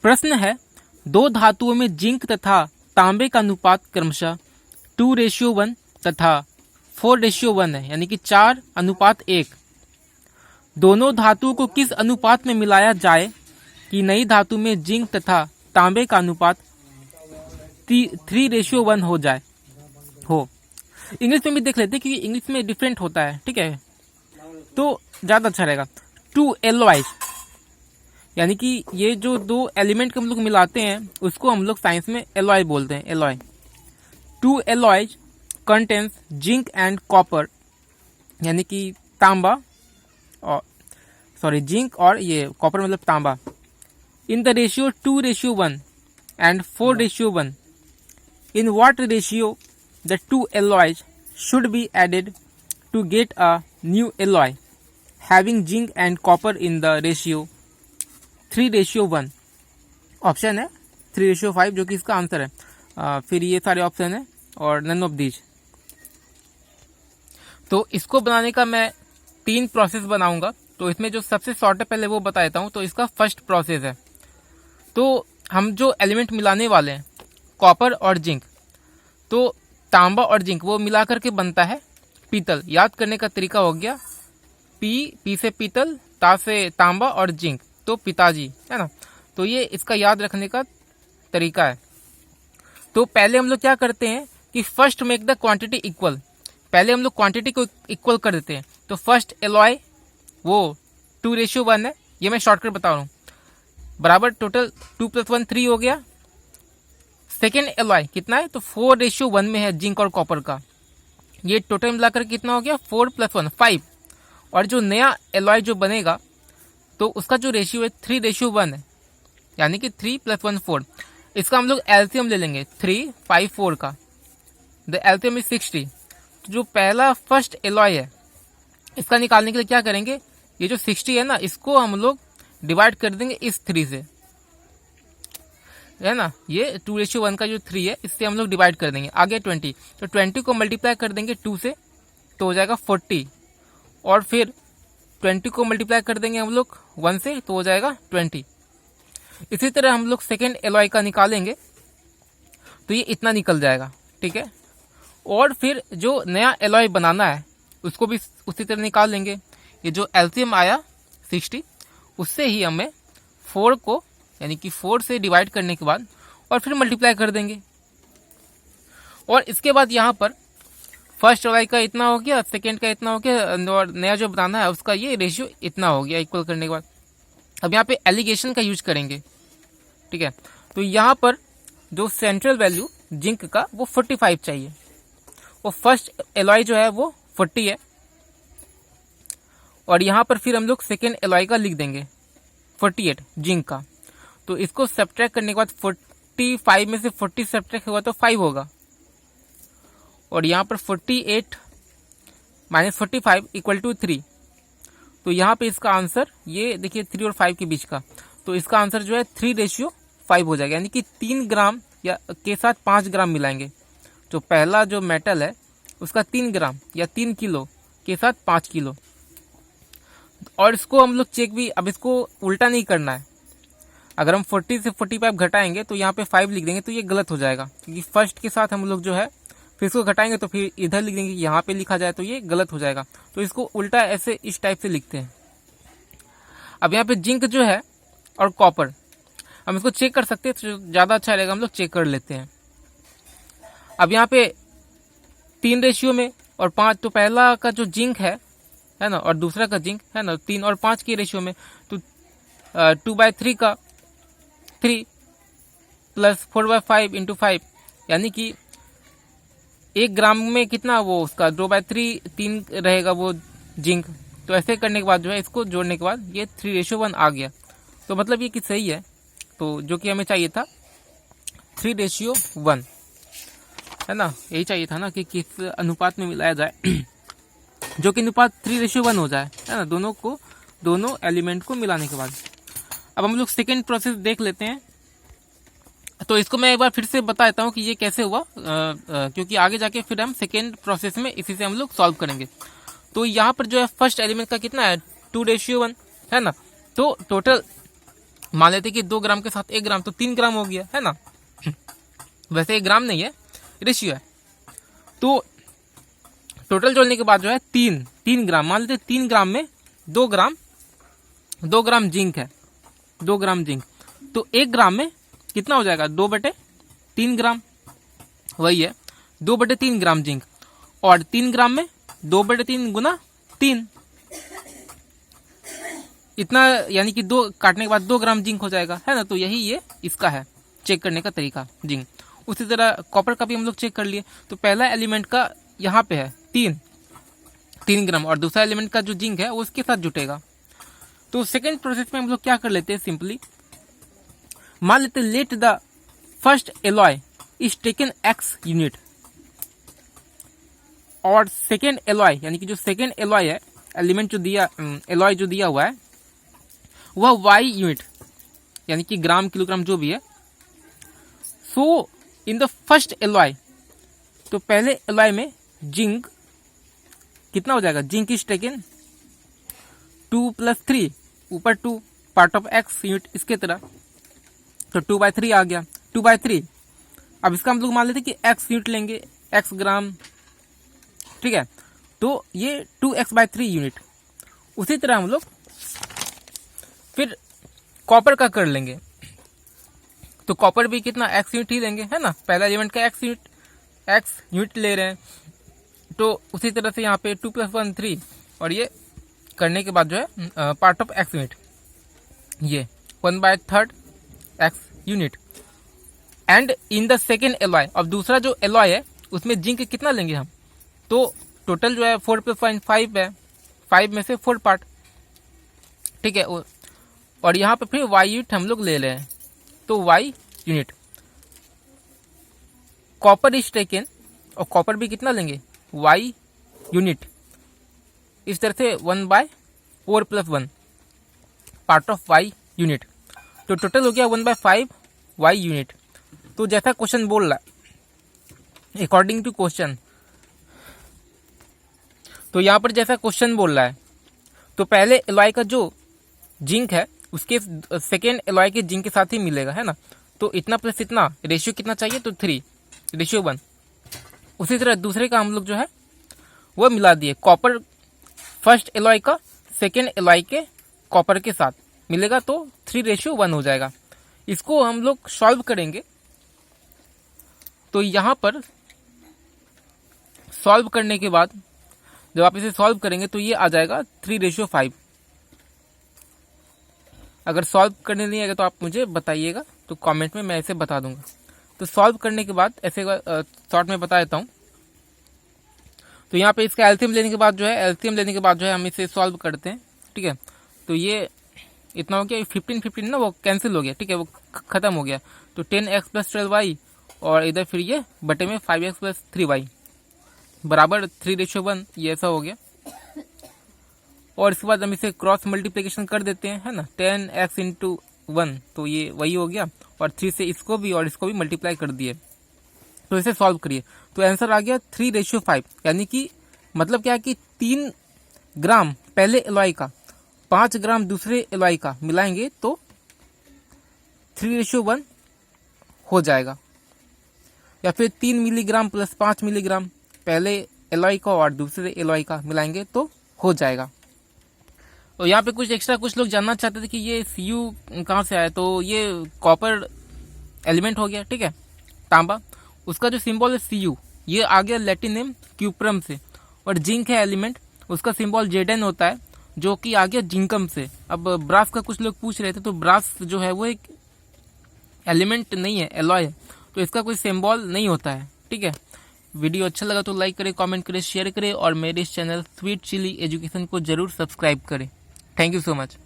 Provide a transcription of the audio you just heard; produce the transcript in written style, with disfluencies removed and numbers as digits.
प्रश्न है, दो धातुओं में जिंक तथा तांबे का अनुपात क्रमशः 2:1 तथा 4:1 है, यानी कि 4:1। दोनों धातुओं को किस अनुपात में मिलाया जाए कि नई धातु में जिंक तथा तांबे का अनुपात 3:1 हो जाए हो। इंग्लिश में भी देख लेते हैं क्योंकि इंग्लिश में डिफरेंट होता है, ठीक है, तो ज्यादा अच्छा रहेगा। 2 एलॉयज, यानी कि ये जो दो एलिमेंट को हम लोग मिलाते हैं उसको हम लोग साइंस में एलॉय बोलते हैं, alloy. 2 alloys contains zinc and copper, यानी कि तांबा और जिंक और ये कॉपर मतलब तांबा, in the ratio 2:1 and 4:1। In what ratio the 2 alloys should be added to get a new alloy having zinc and copper in the ratio 3:1। Option है 3:5 जो कि इसका आंसर है। फिर ये सारे ऑप्शन है और नन ऑफ दीज। तो इसको बनाने का मैं 3 प्रोसेस बनाऊंगा। तो इसमें जो सबसे शॉर्ट है पहले वो बता देता हूं। तो इसका फर्स्ट प्रोसेस है, तो हम जो एलिमेंट मिलाने वाले हैं कॉपर और जिंक, तो तांबा और जिंक वो मिला करके बनता है पीतल। याद करने का तरीका हो गया, पी से पीतल, ता से तांबा और जिंक तो पिताजी, है ना। तो ये इसका याद रखने का तरीका है। तो पहले हम लोग क्या करते हैं कि first make the quantity equal. पहले हम लोग क्वांटिटी को इक्वल कर देते हैं। तो फर्स्ट एलॉय वो 2:1 है, ये मैं शॉर्टकट बता रहा हूँ, बराबर टोटल 2 + 1 3 हो गया। सेकेंड एलॉय कितना है, तो 4:1 में है जिंक और कॉपर का। ये टोटल मिलाकर कितना हो गया, 4 + 1 5। और जो नया एलॉय जो बनेगा तो उसका जो रेशियो है 3:1 है, यानी कि 3 + 1 4। इसका हम लोग एलसीएम ले लेंगे 3 5 4 का। The LCM is 60। तो जो पहला फर्स्ट एलॉय है इसका निकालने के लिए क्या करेंगे, ये जो 60 है ना, इसको हम लोग डिवाइड कर देंगे इस 3 से, है ना। ये 2:1 का जो 3 है इससे हम लोग डिवाइड कर देंगे। आगे 20, तो 20 को मल्टीप्लाई कर देंगे 2 से तो हो जाएगा 40। और फिर 20 को मल्टीप्लाई कर देंगे हम लोग 1 से तो हो जाएगा 20। इसी तरह हम लोग सेकेंड एलॉय का निकालेंगे तो ये इतना निकल जाएगा, ठीक है। और फिर जो नया एलॉय बनाना है उसको भी उसी तरह निकाल लेंगे। ये जो एलसीएम आया 60, उससे ही हमें 4 को, यानी कि 4 से डिवाइड करने के बाद और फिर मल्टीप्लाई कर देंगे। और इसके बाद यहाँ पर फर्स्ट एलॉय का इतना हो गया, सेकेंड का इतना हो गया, और नया जो बनाना है उसका ये रेशियो इतना हो गया इक्वल करने के बाद। अब यहाँ पे एलिगेशन का यूज करेंगे, ठीक है। तो यहाँ पर जो सेंट्रल वैल्यू जिंक का वो 45 चाहिए। वो फर्स्ट एलॉय जो है वो 40 है। और यहाँ पर फिर हम लोग सेकेंड एलॉय का लिख देंगे 48 जिंक का। तो इसको सब्ट्रैक्ट करने के बाद 45 में से 40 सब्ट्रैक्ट होगा तो 5 होगा। और यहाँ पर 48 - 45 = 3। तो यहाँ पे इसका आंसर ये देखिए 3 और 5 के बीच का, तो इसका आंसर जो है 3:5 हो जाएगा, यानी कि 3 ग्राम या के साथ 5 ग्राम मिलाएंगे। जो पहला जो मेटल है उसका 3 ग्राम या 3 किलो के साथ 5 किलो। और इसको हम लोग चेक भी, अब इसको उल्टा नहीं करना है। अगर हम 40 से 45 घटाएंगे तो यहाँ पे 5 लिख देंगे तो ये गलत हो जाएगा, क्योंकि फर्स्ट के साथ हम लोग जो है फिर इसको घटाएंगे तो फिर इधर लिख देंगे, यहाँ पे लिखा जाए तो ये गलत हो जाएगा। तो इसको उल्टा ऐसे इस टाइप से लिखते हैं। अब यहाँ पे जिंक जो है और कॉपर हम इसको चेक कर सकते हैं, तो ज़्यादा अच्छा रहेगा, हम लोग चेक कर लेते हैं। अब यहाँ पे 3 रेशियो में और 5, तो पहला का जो जिंक है ना, और दूसरा का जिंक है ना, 3 और 5 के रेशियो में, तो 2/3 का 3 + 4/5 × 5, यानी कि 1 ग्राम में कितना वो उसका 2/3 3 रहेगा वो जिंक। तो ऐसे करने के बाद जो है इसको जोड़ने के बाद ये 3:1 आ गया। तो मतलब ये कि सही है। तो जो कि हमें चाहिए था 3:1, है ना, यही चाहिए था ना कि किस अनुपात में मिलाया जाए जो कि अनुपात 3:1 हो जाए, है ना, दोनों एलिमेंट को मिलाने के बाद। अब हम लोग सेकेंड प्रोसेस देख लेते हैं। तो इसको मैं एक बार फिर से बता देता हूँ कि ये कैसे हुआ, क्योंकि आगे जाके फिर हम सेकेंड प्रोसेस में इसी से हम लोग सॉल्व करेंगे। तो यहाँ पर जो है फर्स्ट एलिमेंट का कितना है 2:1, है ना। तो टोटल मान लेते कि 2 ग्राम के साथ 1 ग्राम तो 3 ग्राम हो गया, है ना। वैसे 1 ग्राम नहीं है, रेशियो है। तो टोटल जोड़ने के बाद जो है 3 ग्राम, मान लेते 3 ग्राम में 2 ग्राम जिंक है, 2 ग्राम जिंक। तो 1 ग्राम में कितना हो जाएगा, 2/3 ग्राम, वही है 2/3 ग्राम जिंक। और 3 ग्राम में 2/3 गुना 3, इतना, यानी कि 2 काटने के बाद 2 ग्राम जिंक हो जाएगा, है ना। तो यही ये इसका है चेक करने का तरीका जिंक। उसी तरह कॉपर का भी हम लोग चेक कर लिए। तो पहला एलिमेंट का यहाँ पे है 3 ग्राम, और दूसरा एलिमेंट का जो जिंक है वो उसके साथ जुटेगा। तो सेकेंड प्रोसेस में हम लोग क्या कर लेते हैं, सिंपली मान लेते let the first alloy is taken x unit, और सेकेंड एलॉय यानी कि जो सेकेंड एलॉय है, एलिमेंट जो दिया, एलॉय जो दिया हुआ है वह y यूनिट यानी कि ग्राम किलोग्राम जो भी है। सो इन द फर्स्ट एलॉय, तो पहले एलॉय में जिंक कितना हो जाएगा, जिंक इज टेकन 2 + 3, ऊपर 2 पार्ट ऑफ x यूनिट इसके तरह, तो 2/3 आ गया, 2/3। अब इसका हम लोग मान लेते कि x यूनिट लेंगे, x ग्राम, ठीक है। तो ये 2x/3 यूनिट। उसी तरह हम लोग फिर कॉपर का कर लेंगे, तो कॉपर भी कितना x यूनिट ही लेंगे, है ना। पहला एलिमेंट का x यूनिट ले रहे हैं, तो उसी तरह से यहाँ पे 2 + 1 3, और ये करने के बाद जो है पार्ट ऑफ x यूनिट, ये 1/3 x unit. And in the second alloy, अब दूसरा जो एलॉय है उसमें जिंक कितना लेंगे हम, तो टोटल जो है 4 + 1 5 है, 5 में से 4 पार्ट, ठीक है। और यहाँ पे फिर y यूनिट हम लोग ले रहे हैं, तो y unit copper is taken, और कॉपर भी कितना लेंगे, y यूनिट, इस तरह से 1/4 + 1 पार्ट ऑफ y यूनिट। तो टोटल हो गया 1/5 y यूनिट। तो जैसा क्वेश्चन बोल रहा है, अकॉर्डिंग टू क्वेश्चन, तो यहाँ पर जैसा क्वेश्चन बोल रहा है, तो पहले एलॉय का जो जिंक है उसके सेकेंड एलॉय के जिंक के साथ ही मिलेगा, है ना। तो इतना प्लस इतना, रेशियो कितना चाहिए, तो 3:1। उसी तरह दूसरे का हम लोग जो है वो मिला दिए, कॉपर फर्स्ट एलॉय का सेकेंड एलॉय के कॉपर के साथ मिलेगा, तो 3:1 हो जाएगा। इसको हम लोग सॉल्व करेंगे, तो यहाँ पर सॉल्व करने के बाद जब आप इसे सॉल्व करेंगे तो ये आ जाएगा 3:5। अगर सॉल्व करने नहीं आएगा तो आप मुझे बताइएगा, तो कमेंट में मैं इसे बता दूंगा। तो सॉल्व करने के बाद ऐसे शॉर्ट में बता देता हूँ। तो यहाँ पे इसका एलसीएम लेने के बाद जो है हम इसे सॉल्व करते हैं, ठीक है। तो ये इतना हो गया, 15 ना वो कैंसिल हो गया, ठीक है, वो खत्म हो गया। तो 10x + 12y, और इधर फिर ये बटे में 5x + 3y बराबर 3:1, ये ऐसा हो गया। और इसके बाद हम इसे क्रॉस मल्टीप्लिकेशन कर देते हैं, है ना, 10x × 1, तो ये वही हो गया, और 3 से इसको भी और इसको भी मल्टीप्लाई कर दिए। तो इसे सॉल्व करिए, तो आंसर आ गया 3:5, यानी कि मतलब क्या है कि 3 ग्राम पहले एलॉय का, 5 ग्राम दूसरे एलॉय का मिलाएंगे तो 3:1 हो जाएगा। या फिर 3 मिलीग्राम + 5 मिलीग्राम पहले एलॉय का और दूसरे एलॉय का मिलाएंगे तो हो जाएगा। और यहाँ पे कुछ एक्स्ट्रा कुछ लोग जानना चाहते थे कि ये Cu कहाँ से आया, तो ये कॉपर एलिमेंट हो गया, ठीक है, तांबा। उसका जो सिंबल है Cu, ये आ गया लैटिन नेम क्यूप्रम से। और जिंक है एलिमेंट, उसका सिंबल Zn होता है, जो कि आ गया जिंकम से। अब ब्रास का कुछ लोग पूछ रहे थे, तो ब्रास जो है वो एक एलिमेंट नहीं है, एलॉय है, तो इसका कोई सिंबल नहीं होता है, ठीक है। वीडियो अच्छा लगा तो लाइक करें, कमेंट करें, शेयर करें, और मेरे इस चैनल स्वीट चिली एजुकेशन को जरूर सब्सक्राइब करें। Thank you so much.